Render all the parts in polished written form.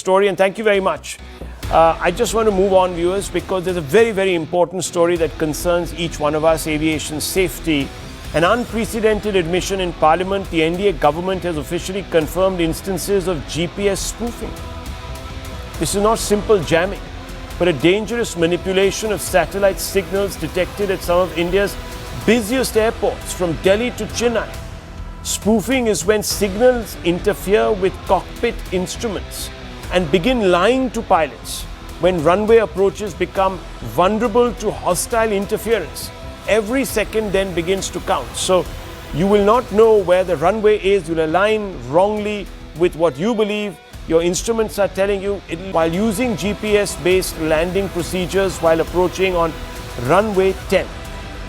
story, and thank you very much. I just want to move on, viewers, because there's a very, very important story that concerns each one of us, aviation safety. An unprecedented admission in Parliament, the NDA government has officially confirmed instances of GPS spoofing. This is not simple jamming, but a dangerous manipulation of satellite signals detected at some of India's busiest airports, from Delhi to Chennai. Spoofing is when signals interfere with cockpit instruments and begin lying to pilots. When runway approaches become vulnerable to hostile interference, every second then begins to count. So you will not know where the runway is. You'll align wrongly with what you believe your instruments are telling you. While using GPS-based landing procedures while approaching on runway 10,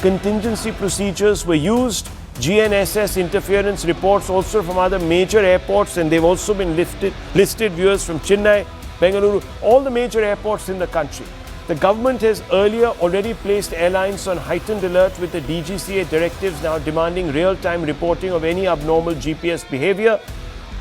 contingency procedures were used. GNSS interference reports also from other major airports, and they've also been listed viewers from Chennai, Bengaluru, all the major airports in the country. The government has earlier already placed airlines on heightened alert, with the DGCA directives now demanding real-time reporting of any abnormal GPS behavior.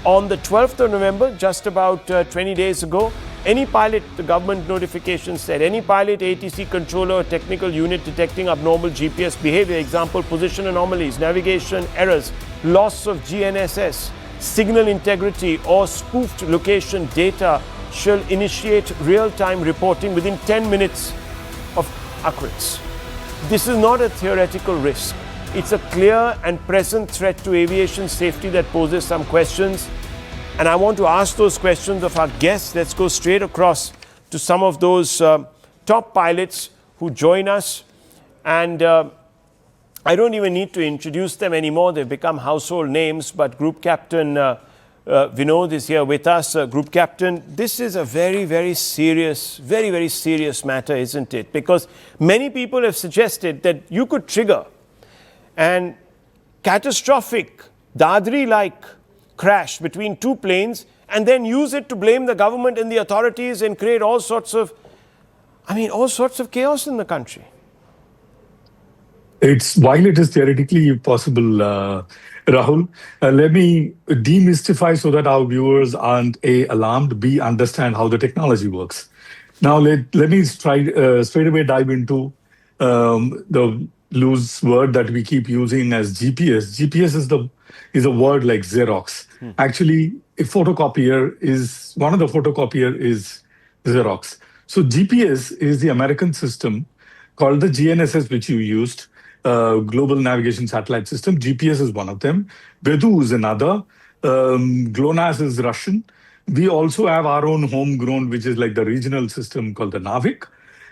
On the 12th of November, just about 20 days ago, any pilot, the government notification said, any pilot, ATC controller or technical unit detecting abnormal GPS behavior, example, position anomalies, navigation errors, loss of GNSS, signal integrity or spoofed location data, shall initiate real-time reporting within 10 minutes of occurrence. This is not a theoretical risk. It's a clear and present threat to aviation safety that poses some questions. And I want to ask those questions of our guests. Let's go straight across to some of those top pilots who join us. And I don't even need to introduce them anymore. They've become household names. But Group Captain Vinod is here with us. Group Captain, this is a very, very serious matter, isn't it? Because many people have suggested that you could trigger an catastrophic, Dadri-like crash between two planes and then use it to blame the government and the authorities and create all sorts of chaos in the country. While it is theoretically possible, Rahul, let me demystify so that our viewers aren't A, alarmed, B, understand how the technology works. Now, let me straight away dive into the loose word that we keep using as GPS. GPS is a word like Xerox. Actually, one of the photocopier is Xerox. So GPS is the American system called the GNSS, which you used, Global Navigation Satellite System. GPS is one of them. Vedu is another. GLONASS is Russian. We also have our own homegrown, which is like the regional system called the NAVIC.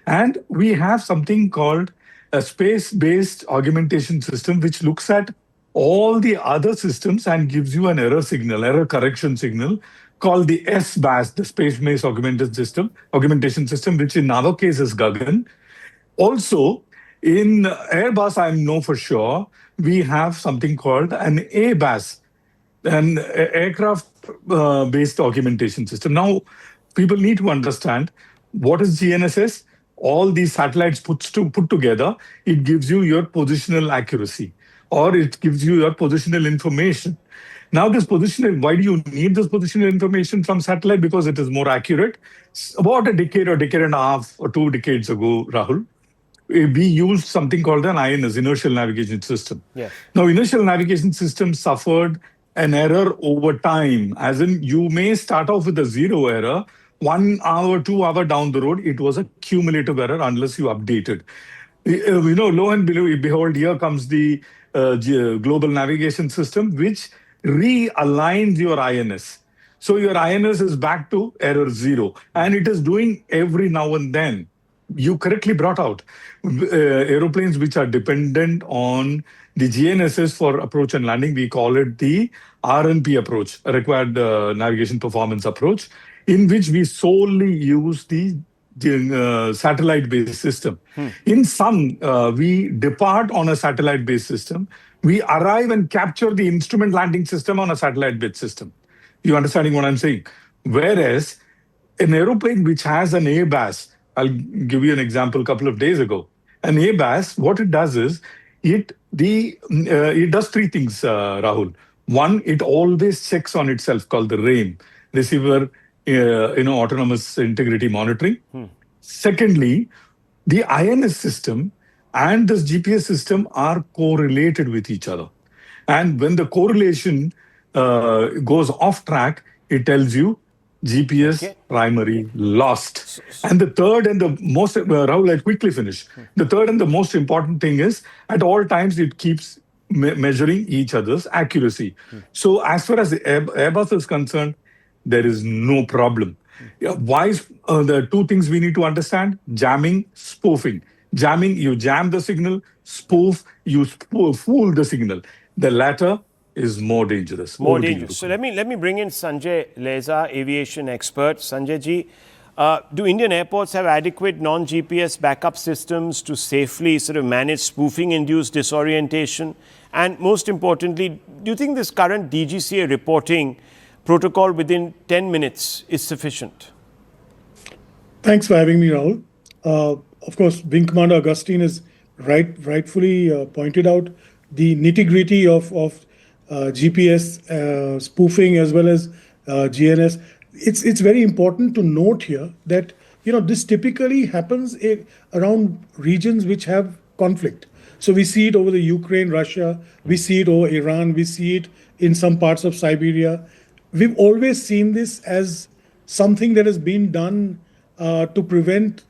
And we have something called a space-based augmentation system, which looks at all the other systems and gives you an error correction signal called the SBAS, the space-based augmentation system, which in our case is Gagan. Also, in Airbus, I know for sure, we have something called an ABAS, an aircraft-based augmentation system. Now, people need to understand what is GNSS. All these satellites put together, it gives you your positional accuracy, or it gives you your positional information. Now, why do you need this positional information from satellite? Because it is more accurate. About a decade and a half or 2 decades ago, Rahul, we used something called an INS, inertial navigation system. Yeah. Now, inertial navigation system suffered an error over time, as in you may start off with a 0 error, 1 hour, 2 hours down the road, it was a cumulative error unless you update it. Lo and behold, here comes the global navigation system, which realigns your INS. So your INS is back to error 0, and it is doing every now and then. You correctly brought out aeroplanes which are dependent on the GNSS for approach and landing. We call it the RNP approach, required navigation performance approach, in which we solely use the satellite-based system. In some, we depart on a satellite-based system. We arrive and capture the instrument landing system on a satellite-based system. You understanding what I'm saying? Whereas an aeroplane which has an ABAS, I'll give you an example a couple of days ago. An ABAS, what it does is, it does 3 things, Rahul. One, it always checks on itself, called the RAIM, receiver autonomous integrity monitoring. Secondly, the INS system and this GPS system are correlated with each other. And when the correlation goes off track, it tells you GPS Okay. primary lost. And the third and the most, Rahul, I'll quickly finish. The third and the most important thing is at all times it keeps measuring each other's accuracy. So as far as the Airbus is concerned, there is no problem. Yeah, why is the two things we need to understand? Jamming, spoofing. Jamming, you jam the signal. Spoof, you fool the signal. The latter is more dangerous. More Over to you, dangerous. So Rukun. let me bring in Sanjay Leza, aviation expert. Sanjay ji, do Indian airports have adequate non-GPS backup systems to safely sort of manage spoofing-induced disorientation? And most importantly, do you think this current DGCA reporting protocol within 10 minutes is sufficient? Thanks for having me, Rahul. Of course, Wing Commander Augustine has rightfully pointed out the nitty-gritty of GPS spoofing as well as GNS. It's very important to note here that this typically happens around regions which have conflict. So we see it over the Ukraine, Russia. We see it over Iran. We see it in some parts of Siberia. We've always seen this as something that has been done to prevent,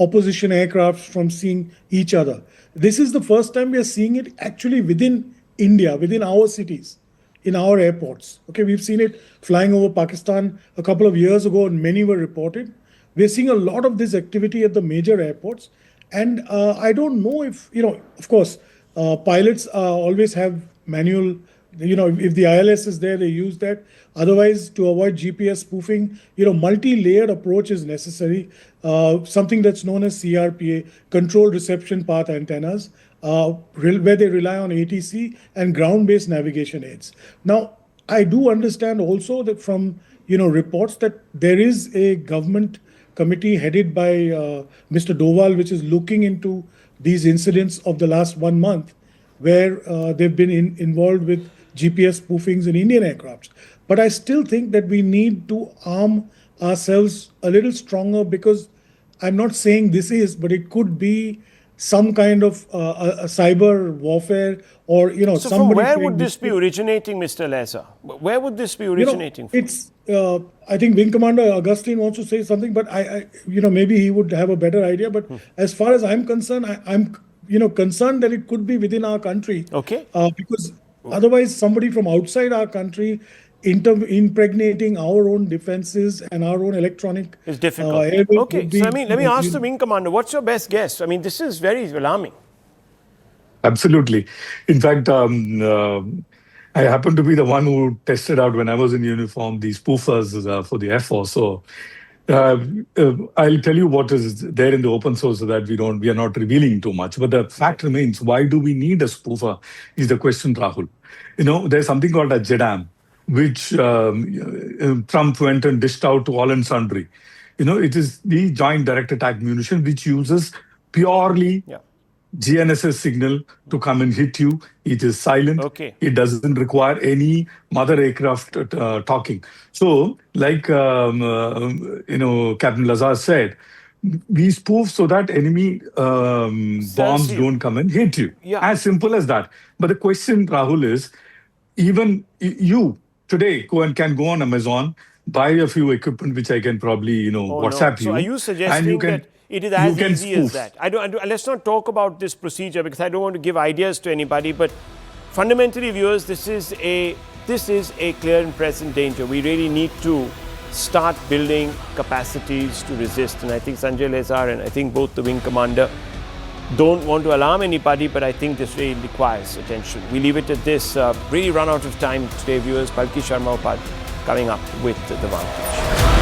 opposition aircrafts from seeing each other. This is the first time we are seeing it actually within India, within our cities, in our airports. Okay, we've seen it flying over Pakistan a couple of years ago, and many were reported. We're seeing a lot of this activity at the major airports, and I don't know if of course, pilots always have manual. If the ILS is there, they use that. Otherwise, to avoid GPS spoofing, multi-layered approach is necessary. Something that's known as CRPA, controlled reception path antennas, where they rely on ATC and ground-based navigation aids. Now, I do understand also that from reports that there is a government committee headed by Mr. Doval, which is looking into these incidents of the last 1 month, where they've been involved with GPS spoofings in Indian aircrafts. But I still think that we need to arm ourselves a little stronger, because I'm not saying this is, but it could be some kind of a cyber warfare, or So from somebody. where would this be originating, Mr. Leza? Where would this be originating from? It's I think Wing Commander Augustine wants to say something, but I maybe he would have a better idea. But as far as I'm concerned, I'm concerned that it could be within our country. Okay. Because otherwise, somebody from outside our country impregnating our own defenses and our own electronic It's difficult. Okay, so let me ask the Wing Commander, what's your best guess? I mean, this is very alarming. Absolutely. In fact, I happened to be the one who tested out when I was in uniform these spoofers for the Air Force. So I'll tell you what is there in the open source so that we are not revealing too much. But the fact remains, why do we need a spoofer is the question, Rahul. There's something called a JDAM, which Trump went and dished out to all and sundry. It is the Joint Direct Attack Munition, which uses purely GNSS signal to come and hit you. It is silent. Okay. It doesn't require any mother aircraft talking. So, like Captain Lazar said, we spoof so that enemy bombs don't come and hit you. Yeah. As simple as that. But the question, Rahul, is even you today can go on Amazon, buy a few equipment which I can probably WhatsApp you. So are you suggesting that it is as easy as that? Let's not talk about this procedure, because I don't want to give ideas to anybody. But fundamentally, viewers, this is a clear and present danger. We really need to start building capacities to resist. And I think Sanjay Lezar and I think both the Wing Commander don't want to alarm anybody, but I think this really requires attention. We leave it at this. Really run out of time today, viewers. Palki Sharma Upad coming up with The Vantage.